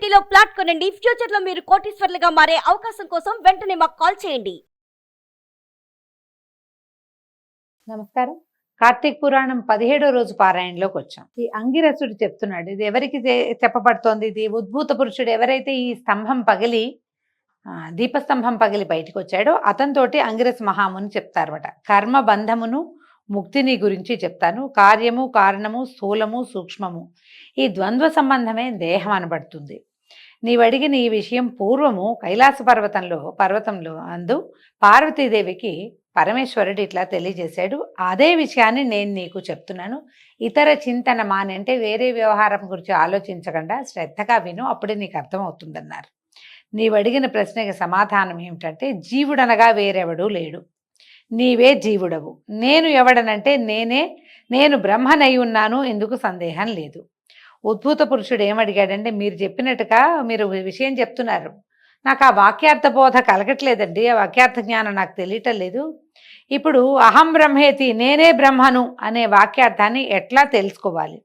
సిటీలో ప్లాట్ కొనండి. ఫ్యూచర్ లో మీరు కోటీశ్వర్లుగా మారే అవకాశం కోసం వెంటనే మాకు కాల్ చేయండి. నమస్కారం. కార్తీక పురాణం 17వ రోజు పారాయణలోకి వచ్చాం. ఈ అంగిరసుడు చెప్తున్నాడు, ఇది ఎవరికి చెప్పబడుతోంది? ఇది ఉద్భూత పురుషుడు ఎవరైతే ఈ స్తంభం పగిలి దీపస్తంభం పగిలి బయటకు వచ్చాడో అతనితోటి అంగిరస మహాముని చెప్తారన్నమాట. కర్మ బంధమును ముక్తిని గురించి చెప్తాను. కార్యము కారణము స్థూలము సూక్ష్మము ఈ ద్వంద్వ సంబంధమే దేహం అనబడుతుంది. నీవడిగిన ఈ విషయం పూర్వము కైలాస పర్వతంలో అందు పార్వతీదేవికి పరమేశ్వరుడు ఇట్లా తెలియజేశాడు. అదే విషయాన్ని నేను నీకు చెప్తున్నాను. ఇతర చింతన మాని, అంటే వేరే వ్యవహారం గురించి ఆలోచించకుండా శ్రద్ధగా విను, అప్పుడే నీకు అర్థమవుతుందన్నారు. నీవడిగిన ప్రశ్నకి సమాధానం ఏమిటంటే, జీవుడనగా వేరెవడూ లేడు, నీవే జీవుడవు. నేను ఎవడనంటే నేను బ్రహ్మనై ఉన్నాను, ఎందుకు సందేహం లేదు. ఉద్భూత పురుషుడు ఏమడిగాడంటే, మీరు చెప్పినట్టుగా మీరు విషయం చెప్తున్నారు, నాకు ఆ వాక్యార్థ బోధ కలగట్లేదండి, ఆ వాక్యార్థ జ్ఞానం నాకు తెలియటం లేదు. ఇప్పుడు అహం బ్రహ్మేతి, నేనే బ్రహ్మను అనే వాక్యార్థాన్ని ఎట్లా తెలుసుకోవాలి?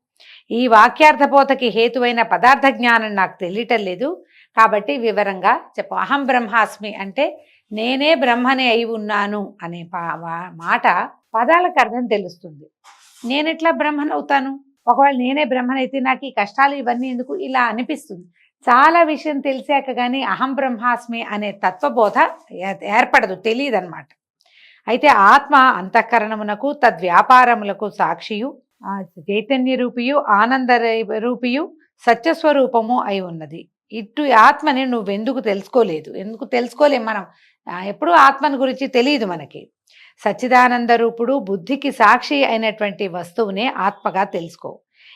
ఈ వాక్యార్థ బోధకి హేతువైన పదార్థ జ్ఞానం నాకు తెలియటం లేదు, కాబట్టి వివరంగా చెప్పు. అహం బ్రహ్మాస్మి అంటే నేనే బ్రహ్మనే అయి ఉన్నాను అనే మాట పదాలకు అర్థం తెలుస్తుంది. నేనెట్లా బ్రహ్మనవుతాను? ఒకవేళ నేనే బ్రహ్మనైతే నాకు ఈ కష్టాలు ఇవన్నీ ఎందుకు, ఇలా అనిపిస్తుంది. చాలా విషయం తెలిసాక కానీ అహం బ్రహ్మాస్మి అనే తత్వబోధ ఏర్పడదు, తెలియదన్నమాట. అయితే ఆత్మ అంతఃకరణమునకు తద్వ్యాపారములకు సాక్షియు, చైతన్య రూపియు, ఆనంద రూపియు, సత్యస్వరూపము అయి ఉన్నది. ఇటు ఆత్మని నువ్వెందుకు తెలుసుకోలేదు? ఎందుకు తెలుసుకోలేం మనం? ఎప్పుడూ ఆత్మని గురించి తెలియదు మనకి. సచ్చిదానంద రూపుడు, బుద్ధికి సాక్షి అయినటువంటి వస్తువునే ఆత్మగా తెలుసుకో.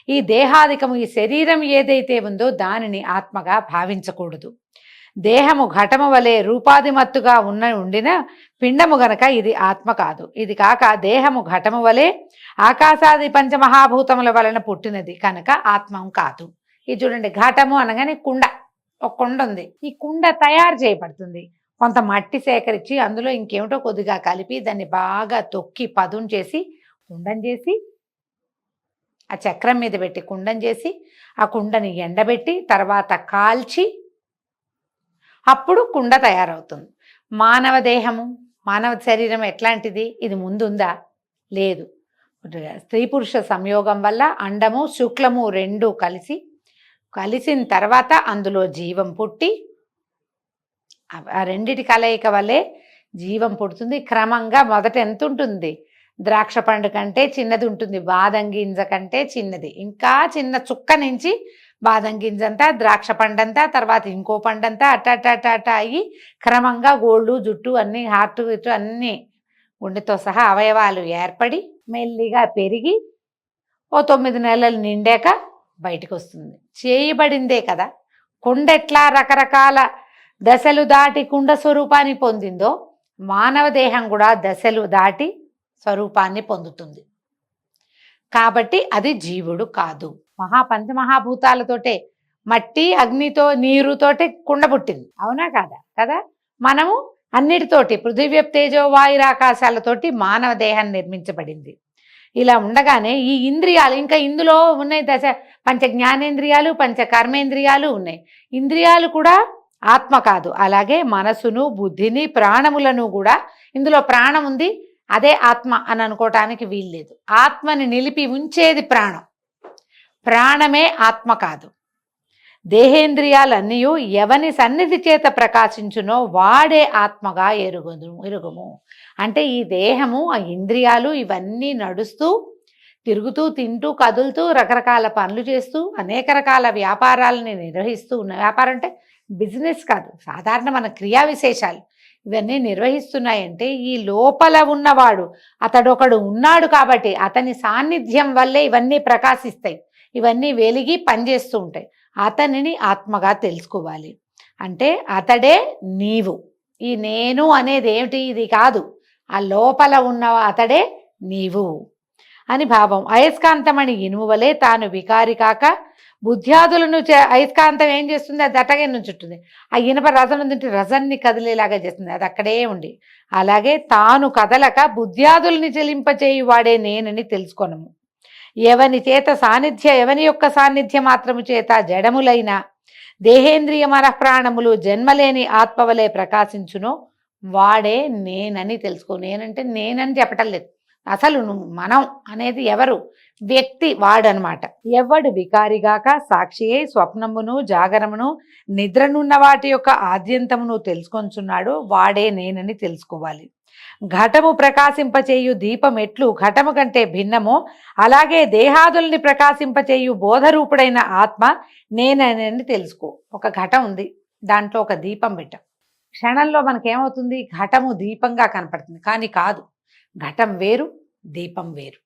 ఈ దేహాదికము, ఈ శరీరం ఏదైతే ఉందో దానిని ఆత్మగా భావించకూడదు. దేహము ఘటము వలె రూపాదిమత్తుగా ఉండిన పిండము గనక ఇది ఆత్మ కాదు. ఇది కాక దేహము ఘటము వలె ఆకాశాది పంచమహాభూతముల వలన పుట్టినది కనుక ఆత్మం కాదు. ఇది చూడండి, ఘటము అనగానే కుండ, ఒక కుండ ఉంది. ఈ కుండ తయారు చేయబడుతుంది. కొంత మట్టి సేకరించి అందులో ఇంకేమిటో కొద్దిగా కలిపి దాన్ని బాగా తొక్కి పదును చేసి కుండం చేసి ఆ చక్రం మీద పెట్టి కుండం చేసి ఆ కుండని ఎండబెట్టి తర్వాత కాల్చి అప్పుడు కుండ తయారవుతుంది. మానవ దేహము, మానవ శరీరం ఎట్లాంటిది? ఇది ముందుందా? లేదు. స్త్రీ పురుష సంయోగం వల్ల అండము శుక్లము రెండు కలిసిన తర్వాత అందులో జీవం పుట్టి, ఆ రెండిటి కలయిక వల్లే జీవం పుడుతుంది. క్రమంగా మొదట ఎంత ఉంటుంది? ద్రాక్ష పండు కంటే చిన్నది ఉంటుంది, బాదం గింజ కంటే చిన్నది, ఇంకా చిన్న చుక్క నుంచి బాదం గింజంతా, ద్రాక్ష పండంతా, తర్వాత ఇంకో పండంతా అట్ట అయ్యి క్రమంగా గోళ్ళు జుట్టు అన్నీ, హార్ట్ ఇటు అన్నీ గుండెతో సహా అవయవాలు ఏర్పడి మెల్లిగా పెరిగి ఓ 9 నెలలు నిండాక బయటకు వస్తుంది. చేయబడిందే కదా. కుండ ఎట్లా రకరకాల దశలు దాటి కుండ స్వరూపాన్ని పొందిందో, మానవ దేహం కూడా దశలు దాటి స్వరూపాన్ని పొందుతుంది. కాబట్టి అది జీవుడు కాదు. పంచమహాభూతాలతోటే, మట్టి అగ్నితో నీరుతోటే కుండ పుట్టింది, అవునా కాదా? కదా. మనము అన్నిటితోటి పృథివ్య తేజో వాయురాకాశాలతోటి మానవ దేహం నిర్మించబడింది. ఇలా ఉండగానే ఈ ఇంద్రియాలు ఇంకా ఇందులో ఉన్నాయి, పంచ జ్ఞానేంద్రియాలు, పంచ కర్మేంద్రియాలు ఉన్నాయి. ఇంద్రియాలు కూడా ఆత్మ కాదు. అలాగే మనసును, బుద్ధిని, ప్రాణములను కూడా, ఇందులో ప్రాణం ఉంది, అదే ఆత్మ అని అనుకోవటానికి వీల్లేదు. ఆత్మని నిలిపి ఉంచేది ప్రాణం, ప్రాణమే ఆత్మ కాదు. దేహేంద్రియాలన్నీ ఎవని సన్నిధి చేత ప్రకాశించునో వాడే ఆత్మగా ఎరుగుము. అంటే ఈ దేహము, ఆ ఇంద్రియాలు ఇవన్నీ నడుస్తూ తిరుగుతూ తింటూ కదులుతూ రకరకాల పనులు చేస్తూ అనేక రకాల వ్యాపారాలని నిర్వహిస్తూ ఉన్న, వ్యాపారం అంటే బిజినెస్ కాదు, సాధారణ మన క్రియా విశేషాలు ఇవన్నీ నిర్వహిస్తున్నాయంటే ఈ లోపల ఉన్నవాడు అతడొకడు ఉన్నాడు కాబట్టి అతని సాన్నిధ్యం వల్లే ఇవన్నీ ప్రకాశిస్తాయి, ఇవన్నీ వెలిగి పనిచేస్తూ ఉంటాయి. అతనిని ఆత్మగా తెలుసుకోవాలి. అంటే అతడే నీవు. ఈ నేను అనేది ఏమిటి? ఇది కాదు, ఆ లోపల ఉన్న అతడే నీవు అని భావం. అయస్కాంతమని ఇనుము వలె తాను వికారి కాక బుద్ధ్యాదులను అయస్కాంతం ఏం చేస్తుంది? అది అట్టగే నుంచుంటుంది. ఆ ఇనుప రసం తింటే రసాన్ని కదిలేలాగా చేస్తుంది, అది అక్కడే ఉండి. అలాగే తాను కదలక బుద్ధ్యాదుల్ని చెలింపచేయి వాడే నేనని తెలుసుకొనము. ఎవని యొక్క సాన్నిధ్య మాత్రము చేత జడములైన దేహేంద్రియ మనఃప్రాణములు జన్మలేని ఆత్మవలే ప్రకాశించునో వాడే నేనని తెలుసుకో. నేనంటే నేనని చెప్పటం లేదు, అసలు మనం అనేది ఎవరు? వ్యక్తి వాడనమాట. ఎవడు వికారిగాక సాక్షియే స్వప్నమును జాగరమును నిద్రనున్న వాటి యొక్క ఆద్యంతమును తెలుసుకొంచున్నాడు వాడే నేనని తెలుసుకోవాలి. ఘటము ప్రకాశింపచేయు దీపం ఎట్లు ఘటము కంటే భిన్నమో అలాగే దేహాదుల్ని ప్రకాశింపచేయు బోధరూపుడైన ఆత్మ నేనని తెలుసుకో. ఒక ఘటం ఉంది, దాంట్లో ఒక దీపం పెట్టాం. క్షణంలో మనకేమవుతుంది? ఘటము దీపంగా కనపడుతుంది, కానీ కాదు. ఘటం వేరు, దీపం వేరు.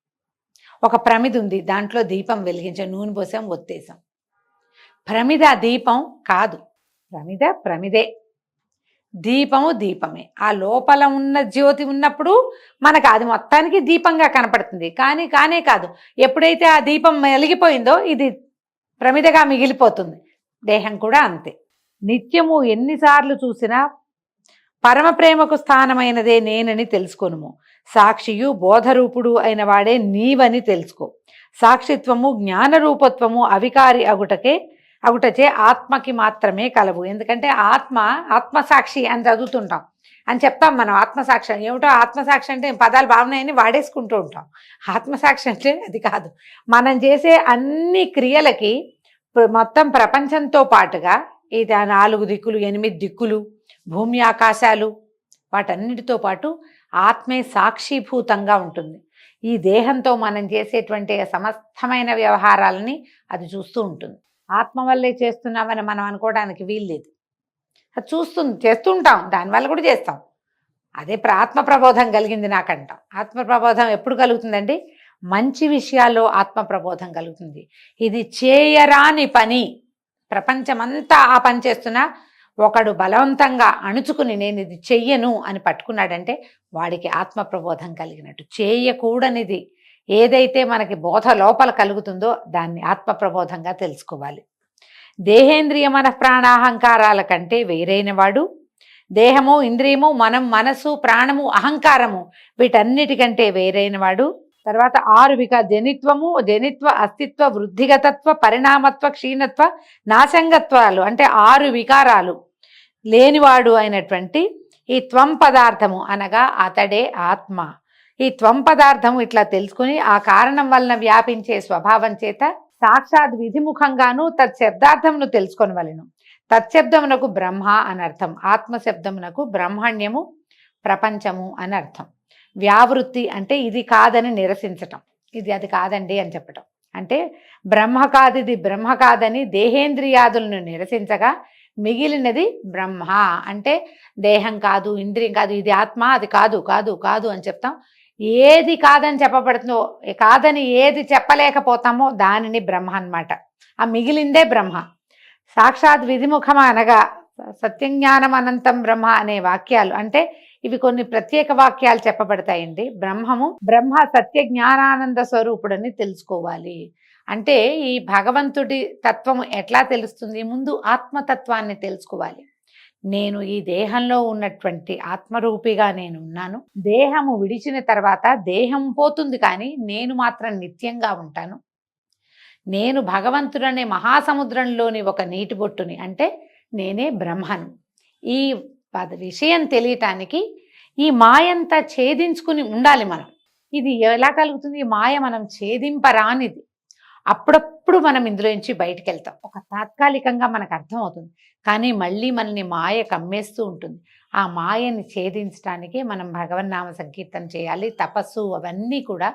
ఒక ప్రమిది ఉంది, దాంట్లో దీపం వెలిగించాం, నూనె పోసాం, ఒత్తేసాం. ప్రమిద దీపం కాదు, ప్రమిద ప్రమిదే, దీపము దీపమే. ఆ లోపల ఉన్న జ్యోతి ఉన్నప్పుడు మనకు అది మొత్తానికి దీపంగా కనపడుతుంది, కానీ కానే కాదు. ఎప్పుడైతే ఆ దీపం వెలిగిపోయిందో ఇది ప్రమిదగా మిగిలిపోతుంది. దేహం కూడా అంతే. నిత్యము ఎన్నిసార్లు చూసినా పరమ ప్రేమకు స్థానమైనదే నేనని తెలుసుకొనుము. సాక్షియు బోధరూపుడు అయిన వాడే నీవని తెలుసుకో. సాక్షిత్వము జ్ఞానరూపత్వము అవికారి అగుటచే ఆత్మకి మాత్రమే కలవు. ఎందుకంటే ఆత్మసాక్షి అని చదువుతుంటాం, అని చెప్తాం మనం. ఆత్మసాక్షి ఏమిటో, ఆత్మసాక్షి అంటే పదాలు బాగున్నాయని వాడేసుకుంటూ ఉంటాం. ఆత్మసాక్షి అంటే అది కాదు. మనం చేసే అన్ని క్రియలకి మొత్తం ప్రపంచంతో పాటుగా ఈ 4 దిక్కులు, 8 దిక్కులు, భూమి ఆకాశాలు, వాటన్నిటితో పాటు ఆత్మే సాక్షిభూతంగా ఉంటుంది. ఈ దేహంతో మనం చేసేటువంటి సమస్తమైన వ్యవహారాలని అది చూస్తూ ఉంటుంది. ఆత్మ వల్లే చేస్తున్నామని మనం అనుకోవడానికి వీల్లేదు. అది చూస్తుంది, చేస్తుంటాం, దానివల్ల కూడా చేస్తాం. అదే ఆత్మ ప్రబోధం కలిగింది నాకంటాం. ఆత్మ ప్రబోధం ఎప్పుడు కలుగుతుందండి? మంచి విషయాల్లో ఆత్మ ప్రబోధం కలుగుతుంది. ఇది చేయరాని పని, ప్రపంచమంతా ఆ పని చేస్తున్నా ఒకడు బలవంతంగా అణుచుకుని నేను ఇది చెయ్యను అని పట్టుకున్నాడంటే వాడికి ఆత్మ ప్రబోధం కలిగినట్టు. చేయకూడనిది ఏదైతే మనకి బోధ లోపల కలుగుతుందో దాన్ని ఆత్మ ప్రబోధంగా తెలుసుకోవాలి. దేహేంద్రియ మనఃప్రాణాహంకారాల కంటే వేరైన వాడు, దేహము, ఇంద్రియము, మనసు, ప్రాణము, అహంకారము వీటన్నిటికంటే వేరైన వాడు. తర్వాత 6 జనిత్వ, అస్తిత్వ, వృద్ధిగతత్వ, పరిణామత్వ, క్షీణత్వ, నాశంగత్వాలు అంటే 6 వికారాలు లేనివాడు అయినటువంటి ఈ త్వం పదార్థము అనగా అతడే ఆత్మ. ఈ త్వం పదార్థము ఇట్లా తెలుసుకుని ఆ కారణం వలన వ్యాపించే స్వభావం చేత సాక్షాత్ విధిముఖంగాను తత్శబ్దార్థమును తెలుసుకొనవలెను. తత్శబ్దమునకు బ్రహ్మ అనర్థం, ఆత్మశబ్దమునకు బ్రహ్మణ్యము, ప్రపంచము అని అర్థం. వ్యావృత్తి అంటే ఇది కాదని నిరసించటం, ఇది అది కాదండి అని చెప్పటం. అంటే బ్రహ్మ కాదు, ఇది బ్రహ్మ కాదని దేహేంద్రియాదులను నిరసించగా మిగిలినది బ్రహ్మ. అంటే దేహం కాదు, ఇంద్రియం కాదు, ఇది ఆత్మ, అది కాదు కాదు కాదు అని చెప్తాం. ఏది కాదని చెప్పబడుతుందో, కాదని ఏది చెప్పలేకపోతామో దానిని బ్రహ్మ అన్నమాట. ఆ మిగిలిందే బ్రహ్మ. సాక్షాత్ విధిముఖం అనగా సత్యజ్ఞానం అనంతం బ్రహ్మ అనే వాక్యాలు, అంటే ఇవి కొన్ని ప్రత్యేక వాక్యాలు చెప్పబడతాయండి. బ్రహ్మ సత్య జ్ఞానానంద స్వరూపుడని తెలుసుకోవాలి. అంటే ఈ భగవంతుడి తత్వము ఎట్లా తెలుస్తుంది? ముందు ఆత్మతత్వాన్ని తెలుసుకోవాలి. నేను ఈ దేహంలో ఉన్నటువంటి ఆత్మరూపిగా నేను ఉన్నాను. దేహము విడిచిన తర్వాత దేహం పోతుంది, కానీ నేను మాత్రం నిత్యంగా ఉంటాను. నేను భగవంతుడనే మహాసముద్రంలోని ఒక నీటి బొట్టుని, అంటే నేనే బ్రహ్మను. ఈ విషయం తెలియటానికి ఈ మాయంతా ఛేదించుకుని ఉండాలి మనం. ఇది ఎలా కలుగుతుంది? ఈ మాయ మనం ఛేదింపరానిది. అప్పుడప్పుడు మనం ఇందులో నుంచి బయటికి వెళ్తాం, ఒక తాత్కాలికంగా మనకు అర్థం అవుతుంది, కానీ మళ్ళీ మనల్ని మాయ కమ్మేస్తూ ఉంటుంది. ఆ మాయని ఛేదించడానికి మనం భగవన్నామ సంకీర్తన చేయాలి. తపస్సు, అవన్నీ కూడా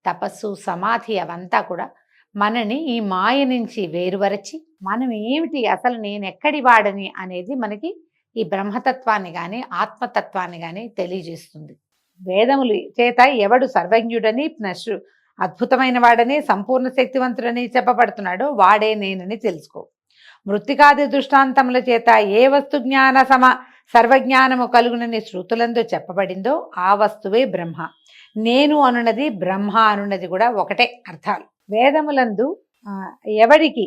తపస్సు, సమాధి అవంతా కూడా మనని ఈ మాయ నుంచి వేరువరచి మనం ఏమిటి, అసలు నేను ఎక్కడి వాడని అనేది మనకి ఈ బ్రహ్మతత్వాన్ని కానీ ఆత్మతత్వాన్ని కానీ తెలియజేస్తుంది. వేదముల చేత ఎవడు సర్వజ్ఞుడని, అద్భుతమైన వాడని, సంపూర్ణ శక్తివంతుడని చెప్పబడుతున్నాడో వాడే నేనని తెలుసుకో. మృత్తికాది దృష్టాంతముల చేత ఏ వస్తు జ్ఞాన సర్వజ్ఞానము కలుగునని శృతులందు చెప్పబడిందో ఆ వస్తువే బ్రహ్మ. నేను అనున్నది, బ్రహ్మ అనున్నది కూడా ఒకటే అర్థాలు. వేదములందు ఎవడికి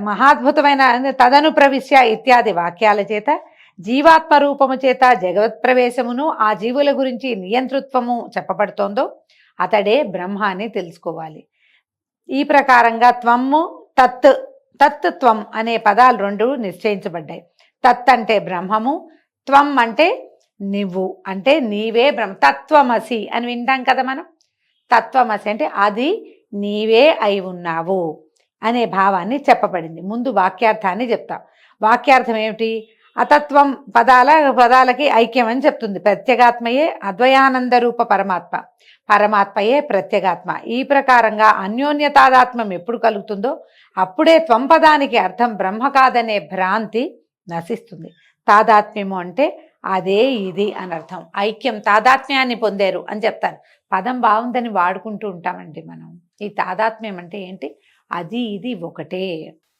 మహాద్భుతమైన తదను ప్రవిశ్య ఇత్యాది వాక్యాల చేత జీవాత్మ రూపము చేత జగవత్ ప్రవేశమును, ఆ జీవుల గురించి నియంతృత్వము చెప్పబడుతోందో అతడే బ్రహ్మ అని తెలుసుకోవాలి. ఈ ప్రకారంగా త్వము తత్ తత్ త్వం అనే పదాలు రెండు నిశ్చయించబడ్డాయి. తత్ అంటే బ్రహ్మము, త్వం అంటే నువ్వు, అంటే నీవే బ్రహ్మ. తత్వమసి అని వింటాం కదా మనం. తత్వమసి అంటే అది నీవే అయి ఉన్నావు అనే భావాన్ని చెప్పబడింది. ముందు వాక్యార్థాన్ని చెప్తాం. వాక్యార్థం ఏమిటి? అతత్వం పదాలకి ఐక్యం అని చెప్తుంది. ప్రత్యేగాత్మయే అద్వయానంద రూప పరమాత్మ, పరమాత్మయే ప్రత్యేగాత్మ. ఈ ప్రకారంగా అన్యోన్యతాదాత్మ్యం ఎప్పుడు కలుగుతుందో అప్పుడే త్వం పదానికి అర్థం బ్రహ్మ కాదనే భ్రాంతి నశిస్తుంది. తాదాత్మ్యము అంటే అదే ఇది అని అర్థం. ఐక్యం, తాదాత్మ్యాన్ని పొందారు అని చెప్తారు. పదం బాగుందని వాడుకుంటూ ఉంటామండి మనం. ఈ తాదాత్మ్యం అంటే ఏంటి? అది ఇది ఒకటే,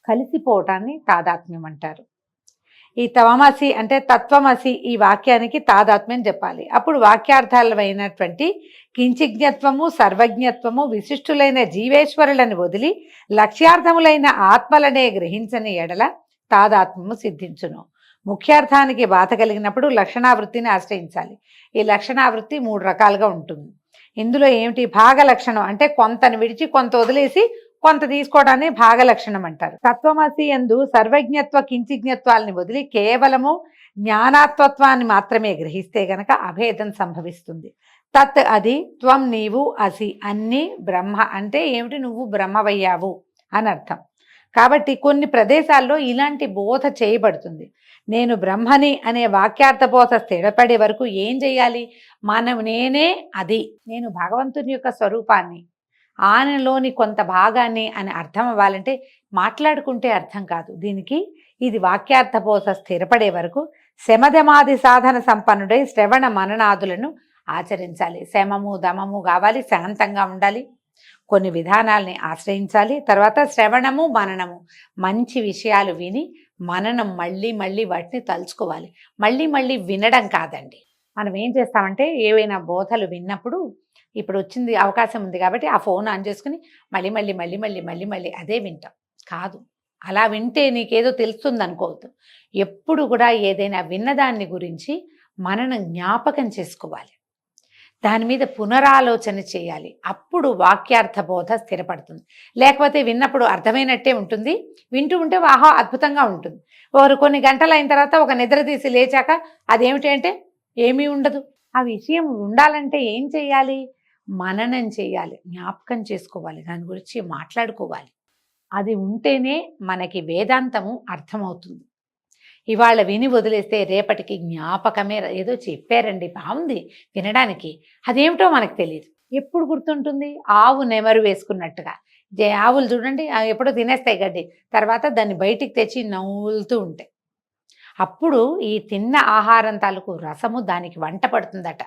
కలిసిపోవటాన్ని తాదాత్మ్యం అంటారు. ఈ తవమసి అంటే తత్వమసి ఈ వాక్యానికి తాదాత్మ్యం చెప్పాలి. అప్పుడు వాక్యార్థాలైనటువంటి కించిజ్ఞత్వము, సర్వజ్ఞత్వము, విశిష్టులైన జీవేశ్వరులను వదిలి లక్ష్యార్థములైన ఆత్మలనే గ్రహించని ఎడల తాదాత్మ్యము సిద్ధించును. ముఖ్యార్థానికి బాధ కలిగినప్పుడు లక్షణావృత్తిని ఆశ్రయించాలి. ఈ లక్షణావృత్తి 3 రకాలుగా ఉంటుంది. ఇందులో ఏమిటి? భాగ లక్షణం అంటే కొంతను విడిచి కొంత వదిలేసి కొంత తీసుకోవడాన్ని భాగ లక్షణం అంటారు. తత్వమసి యందు సర్వజ్ఞత్వ కించిజ్ఞత్వాలని వదిలి కేవలము జ్ఞానాత్వత్వాన్ని మాత్రమే గ్రహిస్తే గనక అభేదం సంభవిస్తుంది. తత్ అది, త్వం నీవు, అసి అన్ని బ్రహ్మ అంటే ఏమిటి? నువ్వు బ్రహ్మవయ్యావు అని అర్థం. కాబట్టి కొన్ని ప్రదేశాల్లో ఇలాంటి బోధ చేయబడుతుంది. నేను బ్రహ్మని అనే వాక్యార్థ బోధ స్థిరపడే వరకు ఏం చేయాలి? నేనే అది, నేను భగవంతుని యొక్క స్వరూపాన్ని, ఆయనలోని కొంత భాగాన్ని అని అర్థం అవ్వాలంటే మాట్లాడుకుంటే అర్థం కాదు. దీనికి ఇది వాక్యార్థ బోధ స్థిరపడే వరకు శమదమాది సాధన సంపన్నుడై శ్రవణ మననాదులను ఆచరించాలి. శమము దమము కావాలి, శాంతంగా ఉండాలి, కొన్ని విధానాల్ని ఆశ్రయించాలి. తర్వాత శ్రవణము మననము, మంచి విషయాలు విని మననం మళ్ళీ మళ్ళీ వాటిని తలుచుకోవాలి. మళ్ళీ మళ్ళీ వినడం కాదండి. మనం ఏం చేస్తామంటే ఏవైనా బోధలు విన్నప్పుడు ఇప్పుడు వచ్చింది అవకాశం ఉంది కాబట్టి ఆ ఫోన్ ఆన్ చేసుకుని మళ్ళీ మళ్ళీ మళ్ళీ మళ్ళీ మళ్ళీ మళ్ళీ అదే వింటాం. కాదు, అలా వింటే నీకేదో తెలుస్తుంది అనుకోవద్దు. ఎప్పుడు కూడా ఏదైనా విన్నదాన్ని గురించి మననం జ్ఞాపకం చేసుకోవాలి, దాని మీద పునరాలోచన చేయాలి. అప్పుడు వాక్యార్థ బోధ స్థిరపడుతుంది. లేకపోతే విన్నప్పుడు అర్థమైనట్టే ఉంటుంది, వింటూ ఉంటే వాహా అద్భుతంగా ఉంటుంది. కొన్ని గంటలు అయిన తర్వాత ఒక నిద్ర తీసి లేచాక అదేమిటి అంటే ఏమీ ఉండదు. ఆ విషయం ఉండాలంటే ఏం చేయాలి? మననం చేయాలి, జ్ఞాపకం చేసుకోవాలి, దాని గురించి మాట్లాడుకోవాలి. అది ఉంటేనే మనకి వేదాంతము అర్థమవుతుంది. ఇవాళ విని వదిలేస్తే రేపటికి జ్ఞాపకమే. ఏదో చెప్పారండి బాగుంది వినడానికి, అదేమిటో మనకు తెలియదు. ఎప్పుడు గుర్తుంటుంది? ఆవు నెమరు వేసుకున్నట్టుగా. ఆవులు చూడండి ఎప్పుడో తినేస్తాయి గడ్డి, తర్వాత దాన్ని బయటికి తెచ్చి నవ్వులుతూ ఉంటాయి. అప్పుడు ఈ తిన్న ఆహారం తాలూకు రసము దానికి వంట పడుతుందట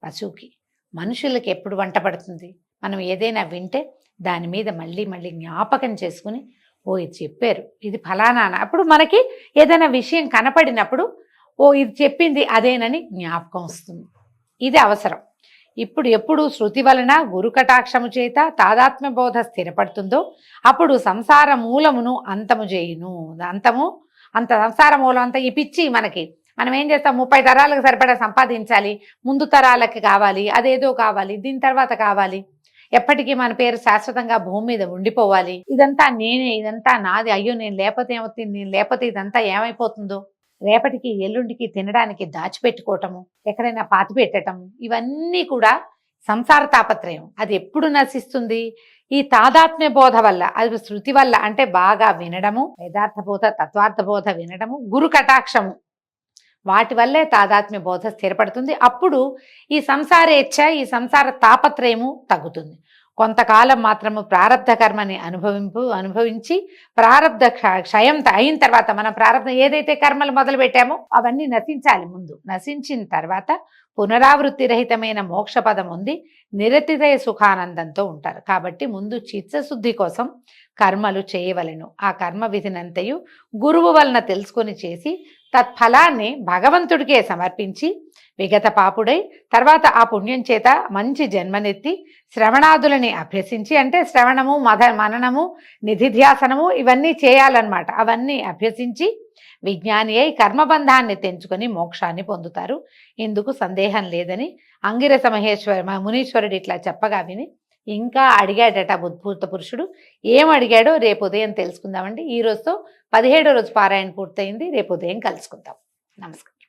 పశువుకి. మనుషులకి ఎప్పుడు వంట పడుతుంది? మనం ఏదైనా వింటే దాని మీద మళ్ళీ మళ్ళీ జ్ఞాపకం చేసుకుని ఇది చెప్పారు, ఇది ఫలానా. అప్పుడు మనకి ఏదైనా విషయం కనపడినప్పుడు ఇది చెప్పింది అదేనని జ్ఞాపకం వస్తుంది. ఇది అవసరం. ఇప్పుడు ఎప్పుడు శృతి వలన గురు కటాక్షము చేత తాదాత్మ్య బోధ స్థిరపడుతుందో అప్పుడు సంసార మూలమును అంతము చేయును. అంత సంసార మూలం అంతా ఈ పిచ్చి మనకి. మనం ఏం చేస్తాం? 30 తరాలకు సరిపడా సంపాదించాలి, ముందు తరాలకి కావాలి, అదేదో కావాలి, దీని తర్వాత కావాలి, ఎప్పటికీ మన పేరు శాశ్వతంగా భూమి మీద ఉండిపోవాలి, ఇదంతా నేనే, ఇదంతా నాది, అయ్యో నేను లేకపోతే ఏమవుతుంది, నేను లేకపోతే ఇదంతా ఏమైపోతుందో, రేపటికి ఎల్లుండికి తినడానికి దాచిపెట్టుకోవటము, ఎక్కడైనా పాతి పెట్టటము, ఇవన్నీ కూడా సంసార తాపత్రయం. అది ఎప్పుడు నశిస్తుంది? ఈ తాదాత్మ్య బోధ వల్ల, అది శృతి వల్ల. అంటే బాగా వినడము, వేదార్థ బోధ, తత్వార్థ బోధ వినడము, గురు కటాక్షము, వాటి వల్లే తాదాత్మ్య బోధ స్థిరపడుతుంది. అప్పుడు ఈ సంసారేచ్ఛ, ఈ సంసార తాపత్రయము తగ్గుతుంది. కొంతకాలం మాత్రము ప్రారబ్ధ కర్మని అనుభవించి ప్రారబ్ధ క్షయం అయిన తర్వాత మన ప్రారబ్ధం ఏదైతే కర్మలు మొదలు పెట్టామో అవన్నీ నశించాలి. ముందు నశించిన తర్వాత పునరావృత్తి రహితమైన మోక్ష పదం ఉంది, నిరతిదయ సుఖానందంతో ఉంటారు. కాబట్టి ముందు చిత్తశుద్ధి కోసం కర్మలు చేయవలెను. ఆ కర్మ విధినంతయు గురువు వలన తెలుసుకొని చేసి తత్ఫలాన్ని భగవంతుడికే సమర్పించి విగత పాపుడై తర్వాత ఆ పుణ్యం చేత మంచి జన్మనెత్తి శ్రవణాదులని అభ్యసించి, అంటే శ్రవణము, మననము, నిధిధ్యాసనము ఇవన్నీ చేయాలన్నమాట. అవన్నీ అభ్యసించి విజ్ఞాని అయి కర్మబంధాన్ని తెంచుకొని మోక్షాన్ని పొందుతారు. ఇందుకు సందేహం లేదని అంగిరస మునీశ్వరుడు ఇట్లా చెప్పగా విని ఇంకా అడిగాడట ఉద్భూత పురుషుడు. ఏం అడిగాడో రేపు ఉదయం తెలుసుకుందామండి. ఈ రోజుతో 17వ రోజు పారాయణ పూర్తయింది. రేపు ఉదయం కలుసుకుందాం. నమస్కారం.